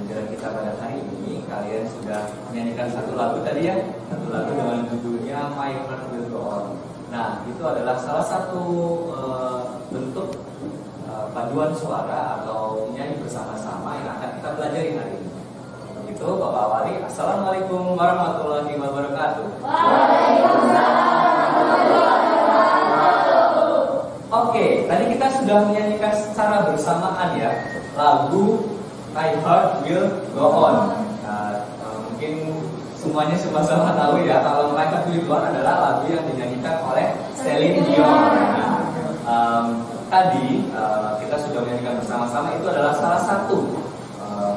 pembelajaran kita pada hari ini, kalian sudah menyanyikan satu lagu tadi ya, satu lagu dengan judulnya My Heart Will Go On. Nah, itu adalah salah satu bentuk paduan suara atau nyanyi bersama-sama yang akan kita pelajari hari ini. Itu Bapak Wali, Assalamualaikum warahmatullahi wabarakatuh. Waalaikumsalam. Oke, tadi kita sudah menyanyikan secara bersamaan ya lagu My Heart Will Go On. Nah, mungkin semuanya sama-sama tahu ya kalau My Heart Will Go On adalah lagu yang dinyanyikan oleh Celine Dion. Tadi kita sudah menyanyikan bersama-sama, itu adalah salah satu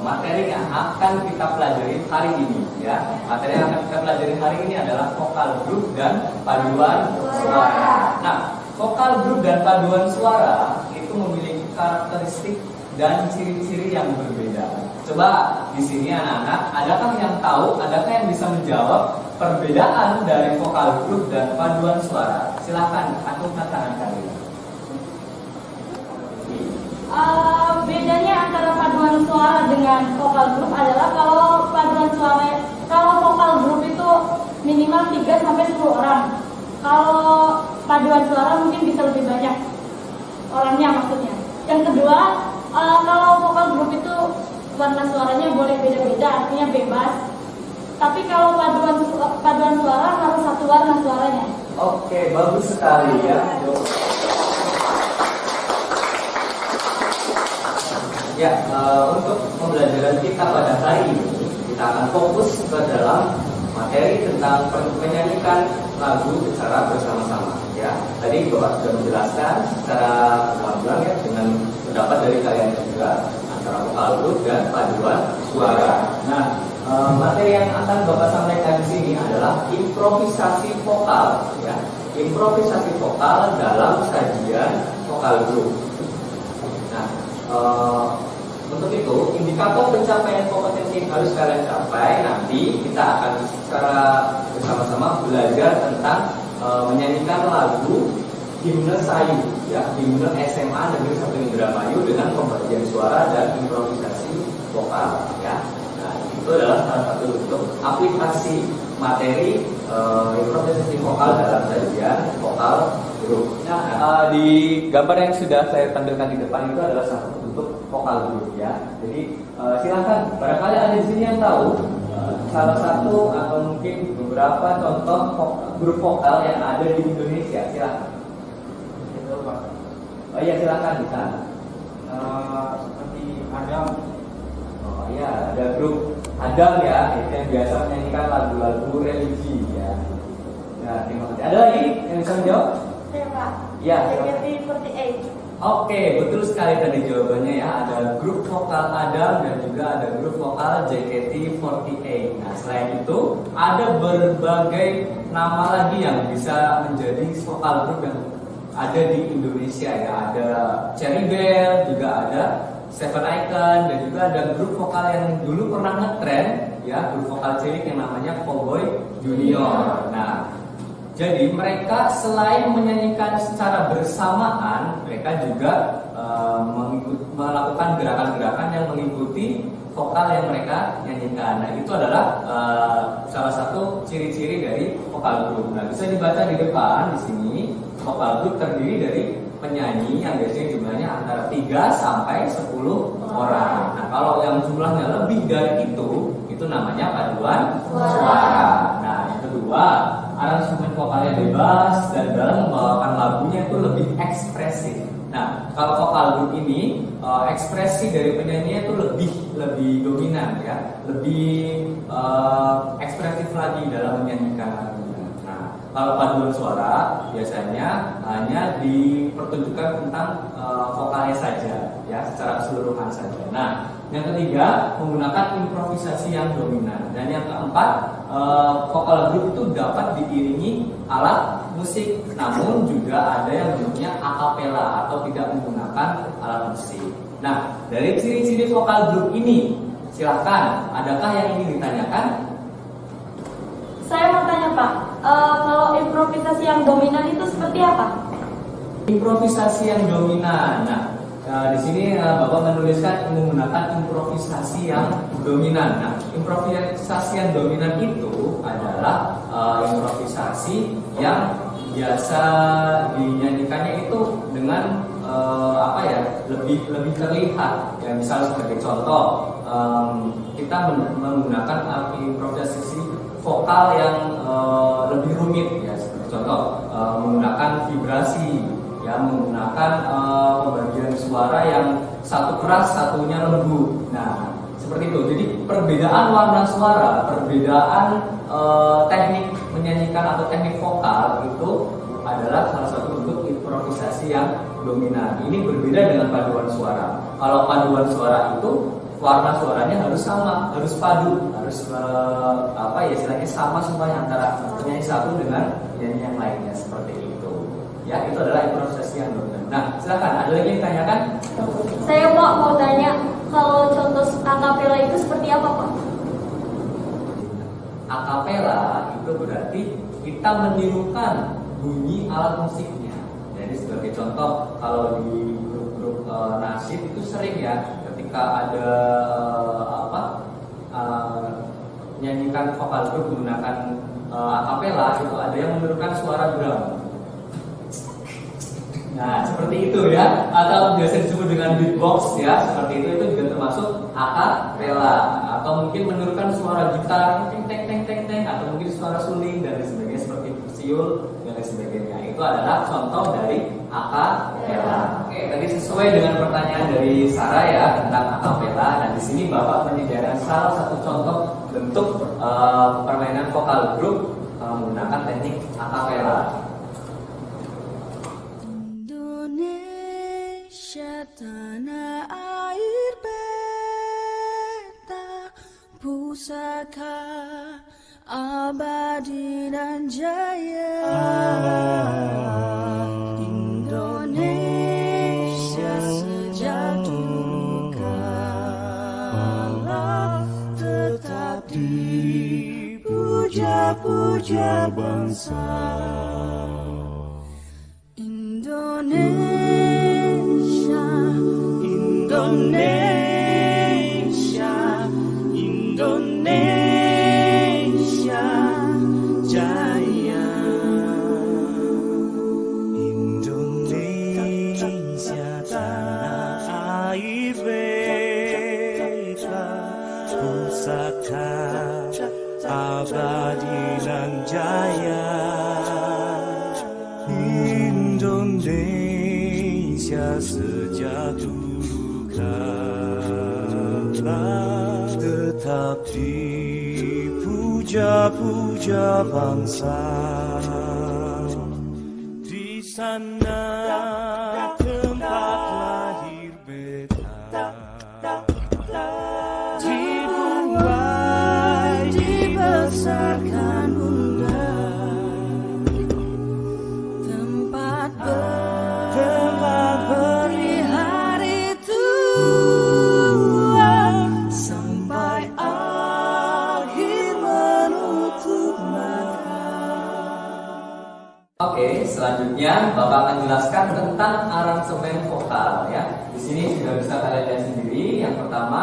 materi yang akan kita pelajari hari ini ya. Materi yang akan kita pelajari hari ini adalah vokal grup dan paduan suara. Nah, vokal grup dan paduan suara itu memiliki karakteristik dan ciri-ciri yang berbeda. Coba di sini anak-anak, adakah yang tahu, adakah yang bisa menjawab perbedaan dari vokal grup dan paduan suara? Silahkan angkat tangan kalian. Bedanya antara paduan suara dengan vokal grup adalah kalau vokal grup itu minimal 3 sampai 10 orang. Kalau paduan suara mungkin bisa lebih banyak orangnya maksudnya. Yang kedua, kalau vokal grup itu warna suaranya boleh beda-beda, artinya bebas. Tapi kalau paduan suara harus satu warna suaranya. Oke, bagus sekali ya. Ya, untuk pembelajaran kita pada hari ini, kita akan fokus ke dalam materi tentang menyanyikan lagu secara bersama-sama. Ya, tadi Bapak sudah menjelaskan secara gamblang ya dengan pendapat dari kalian juga antara vokal grup dan paduan suara. Nah, materi yang akan Bapak sampaikan di sini adalah improvisasi vokal. Ya, improvisasi vokal dalam sajian vokal grup. Nah, untuk itu, indikator pencapaian kompetensi yang harus kalian capai, nanti kita akan secara bersama-sama belajar tentang menyanyikan lagu himne Sayu, ya, himne SMA Negeri 1 Indramayu dengan pembagian suara dan improvisasi vokal, ya. Nah, itu adalah salah satu bentuk aplikasi materi improvisasi vokal dalam sajian vokal grup. Nah, di gambar yang sudah saya tampilkan di depan itu adalah satu bentuk vokal grup ya. Jadi silakan, barangkali ada di sini yang tahu salah satu atau mungkin beberapa contoh grup vokal yang ada di Indonesia. Silakan. Oh iya, silakan bisa. Seperti Adam. Oh iya, ada grup Adam ya, itu yang biasa menyanyikan lagu-lagu religi ya. Nah, terima kasih. Ada lagi yang bisa menjawab? Saya Pak. Ya. JKT48. Oke, betul sekali tadi jawabannya ya. Ada grup vokal Adam dan juga ada grup vokal JKT48. Nah, selain itu ada berbagai nama lagi yang bisa menjadi vokal grup yang ada di Indonesia ya. Ada Cherry Bell, juga ada Seven Icon, dan juga ada grup vokal yang dulu pernah ngetren ya, grup vokal cilik yang namanya Cowboy Junior. Nah, jadi mereka selain menyanyikan secara bersamaan, mereka juga melakukan gerakan-gerakan yang mengikuti vokal yang mereka nyanyikan. Nah, itu adalah salah satu ciri-ciri dari vokal grup. Nah, bisa dibaca di depan di sini, vokal grup terdiri dari penyanyi yang biasanya jumlahnya antara 3 sampai 10 orang. Nah, kalau yang jumlahnya lebih dari itu namanya paduan suara. Nah, yang kedua, aransemen vokalnya bebas dan dalam membawakan lagunya itu lebih ekspresif. Nah, kalau vokal grup ini ekspresi dari penyanyinya itu lebih dominan ya, lebih ekspresif lagi dalam menyanyikan lagunya. Nah, kalau paduan suara biasanya hanya dipertunjukkan tentang vokalnya saja ya, secara keseluruhan saja. Nah, yang ketiga menggunakan improvisasi yang dominan, dan yang keempat vokal grup itu dapat diiringi alat musik, namun juga ada yang bentuknya akapela atau tidak menggunakan alat musik. Nah, dari ciri-ciri vokal grup ini, silahkan, adakah yang ingin ditanyakan? Saya mau tanya Pak, kalau improvisasi yang dominan itu seperti apa? Improvisasi yang dominan. Nah, Di sini Bapak menuliskan menggunakan improvisasi yang dominan. Nah, improvisasi yang dominan itu adalah improvisasi yang biasa dinyanyikannya itu dengan lebih terlihat. Ya, misal sebagai contoh, kita menggunakan improvisasi vokal yang lebih rumit, ya. Seperti contoh, menggunakan vibrasi, ya, menggunakan pembagian suara yang satu keras, satunya lembut. Nah, seperti itu. Jadi perbedaan warna suara, perbedaan teknik menyanyikan atau teknik vokal itu adalah salah satu bentuk improvisasi yang dominan. Ini berbeda dengan paduan suara. Kalau paduan suara itu warna suaranya harus sama, harus padu, harus istilahnya sama semuanya antara penyanyi satu dengan penyanyi yang lainnya, seperti itu. Ya, itu adalah improvisasi yang dominan. Nah, silakan, ada lagi yang tanyakan? Saya mau tanya, kalau contoh akapela itu seperti apa, Pak? Akapela itu berarti kita menirukan bunyi alat musiknya. Jadi sebagai contoh, kalau di grup-grup nasyid itu sering ya, ketika ada nyanyikan vokal grup menggunakan akapela, itu ada yang menirukan suara drum. Nah, seperti itu ya, atau biasa disebut dengan beatbox ya, seperti itu juga termasuk akapela. Atau mungkin menirukan suara gitar, teng teng teng teng teng, atau mungkin suara suling dan lain sebagainya seperti siul dan lain sebagainya. Itu adalah contoh dari akapela. Oke, tadi sesuai dengan pertanyaan dari Sarah ya tentang akapela. Dan di sini Bapak menyediakan salah satu contoh bentuk permainan vokal grup menggunakan teknik akapela. Tanah air beta, pusaka abadi dan jaya. Indonesia sejak dulu kala tetap dipuja-puja bangsa. Indonesia jaya. Indonesia tanah air beta, pusaka abadi dan jaya. Indonesia sejak dulu kala tetap dipuja-puja bangsa. Di sana tempat lahir beta, dibuai dibesarkan bunda, tempat beri hari tua sampai akhir menutup mata. Oke, selanjutnya Bapak akan jelaskan tentang aransemen vokal ya. Di sini sudah bisa kalian lihat sendiri. Yang pertama,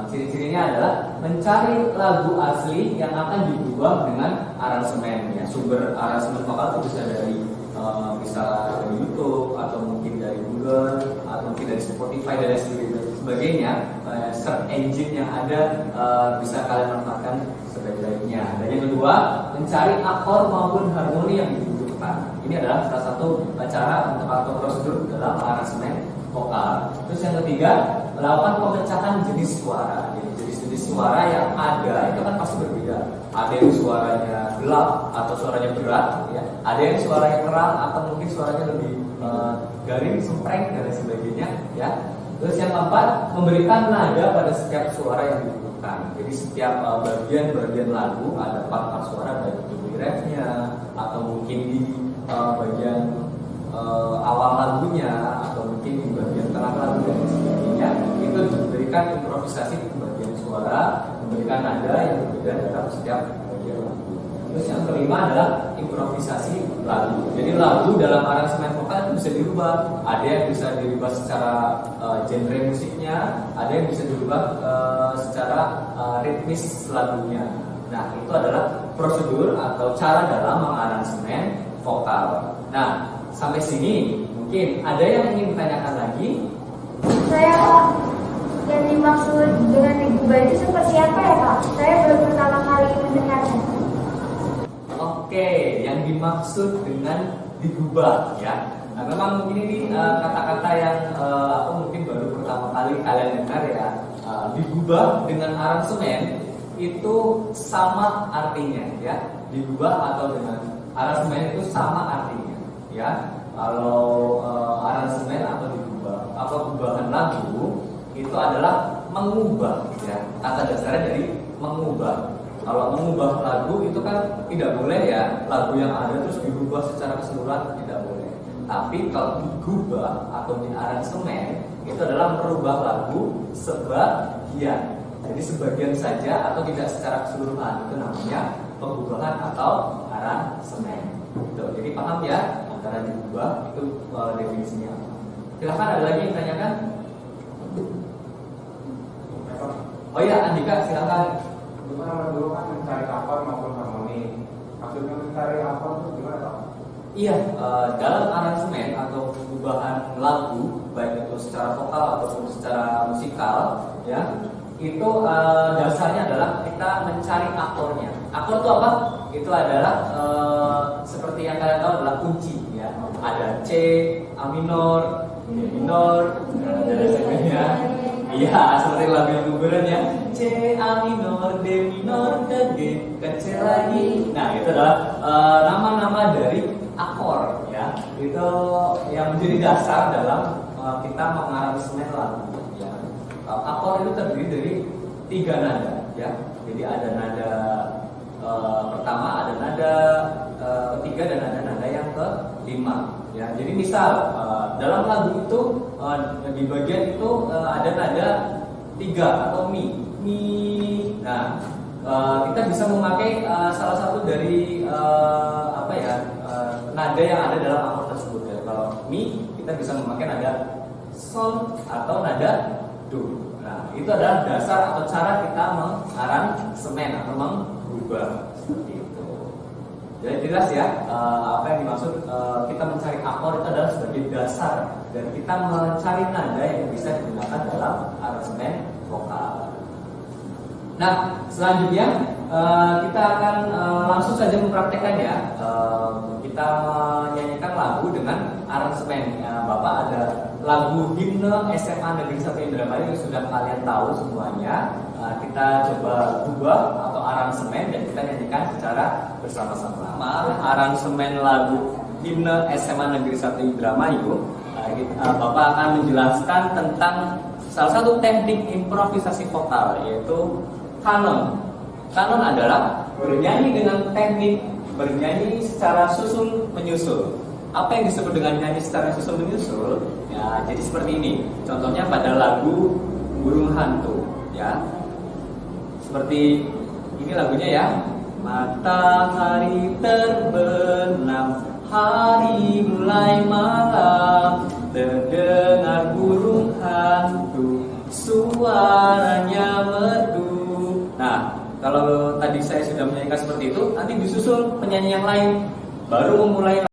ciri-cirinya adalah mencari lagu asli yang akan dibuat dengan aransemen ya. Sumber aransemen vokal itu bisa dari YouTube atau mungkin dari Google atau mungkin dari Spotify dan sebagainya. Search engine yang ada bisa kalian manfaatkan sebaik-baiknya. Dan yang kedua, mencari akor maupun harmoni yang dibutuhkan. Ini adalah salah satu cara atau prosedur dalam aransemen vokal. Terus yang ketiga, melakukan pemecahan jenis suara. Jadi jenis-jenis suara yang ada itu kan pasti berbeda. Ada yang suaranya gelap atau suaranya berat, ya. Ada yang suaranya terang atau mungkin suaranya lebih garing, sempreng dan lain sebagainya, ya. Terus yang keempat, memberikan nada pada setiap suara yang dibutuhkan. Jadi setiap bagian-bagian lagu ada part-part suara, baik itu di refnya atau mungkin di bagian awal lagunya atau mungkin di bagian tengah lagu dan sebagainya. Itu diberikan improvisasi bagian suara, memberikan nada yang berbeda dalam setiap bagian lagu. Terus yang kelima adalah improvisasi lagu. Jadi lagu dalam aransemen vokal itu bisa dirubah. Ada yang bisa dirubah secara genre musiknya, ada yang bisa dirubah secara ritmis lagunya. Nah, itu adalah prosedur atau cara dalam mengaransemen vokal. Nah, sampai sini mungkin ada yang ingin ditanyakan lagi? Saya yang dimaksud dengan digubah itu seperti apa ya Pak? Saya belum pertama kali mendengarnya. Oke, yang dimaksud dengan digubah ya. Nah, memang mungkin ini kata-kata yang mungkin baru pertama kali kalian dengar ya. Digubah dengan aransemen itu sama artinya ya. Digubah atau dengan aransemen itu sama artinya ya. Kalau aransemen atau digubah atau gubahan lagu itu adalah mengubah ya. Kata dasarnya dari mengubah. Kalau mengubah lagu itu kan tidak boleh ya, lagu yang ada terus dirubah secara keseluruhan tidak boleh. Tapi kalau digubah atau diaransemen itu adalah merubah lagu sebagian. Jadi sebagian saja atau tidak secara keseluruhan, itu namanya pengubahan atau aransemen. Gitu. Jadi paham ya antara digubah itu definisinya. Silahkan ada lagi yang tanyakan? Oh ya, Andika silakan. Gimana dulu kan mencari akor maupun harmoni. Maksudnya mencari akor itu gimana Pak? Iya, dalam aransemen atau perubahan lagu, baik itu secara vokal ataupun secara musikal, ya, itu dasarnya adalah kita mencari akornya. Akor itu apa? Itu adalah seperti yang kalian tahu adalah kunci, ya. Ada C, A minor, D minor, dan sebagainya. Iya, seperti lagu yang kuburan ya. C, A minor, D minor, ke G, ke C lagi. Nah, itu adalah nama-nama dari akor ya. Itu yang menjadi dasar dalam kita mengaransemen lagu ya. Akor itu terdiri dari 3 nada ya. Jadi ada nada pertama, ada nada ketiga, dan ada nada yang kelima ya. Jadi misal dalam lagu itu di bagian itu ada nada 3 atau mi. Nah, kita bisa memakai salah satu dari nada yang ada dalam akor tersebut ya. Kalau mi, kita bisa memakai nada sol atau nada do. Nah, itu adalah dasar atau cara kita mengaransemen atau mengubah seperti itu. Jadi jelas ya apa yang dimaksud kita mencari akor itu adalah sebagai dasar dan kita mencari nada yang bisa digunakan dalam aransemen vokal. Nah, selanjutnya kita akan langsung saja mempraktekkan ya. Kita menyanyikan lagu dengan aransemen. Bapak ada lagu himne SMA Negeri 1 Indramayu yang sudah kalian tahu semuanya. Kita coba ubah atau aransemen dan kita nyanyikan secara bersama-sama. Aransemen lagu himne SMA Negeri 1 Indramayu. Bapak akan menjelaskan tentang salah satu teknik improvisasi vokal, yaitu kanon. Kanon adalah bernyanyi dengan teknik bernyanyi secara susul menyusul. Apa yang disebut dengan nyanyi secara susul menyusul? Ya, jadi seperti ini. Contohnya pada lagu Burung Hantu, ya. Seperti ini lagunya ya. Matahari terbenam, hari mulai malam, terdengar burung hantu, suaranya merdu. Nah, kalau tadi saya sudah menyanyikan seperti itu, nanti disusul penyanyi yang lain, baru memulai